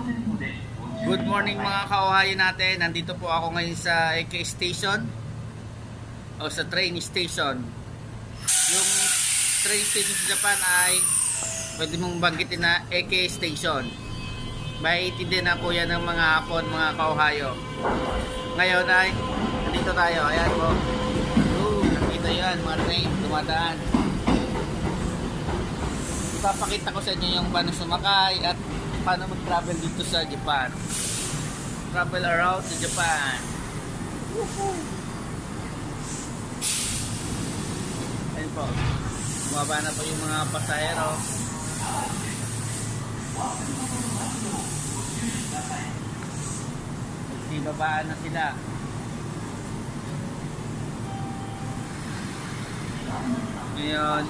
Good morning mga ka-Ohio natin. Nandito po ako ngayon sa AK Station o sa train station. Yung train station sa Japan ay pwede mong banggitin na AK Station. Maiintindi na po yan ng mga hapon mga ka-Ohio. Ngayon ay nandito tayo. Ayan po. Nakita yan mga train dumadaan. Ipapakita ko sa inyo yung paano sumakay at paano mag-travel dito sa Japan. Travel around to Japan. Woohoo! Ayun po. Bumaba na po yung mga pasahero. Nagbabaan na sila. Ngayon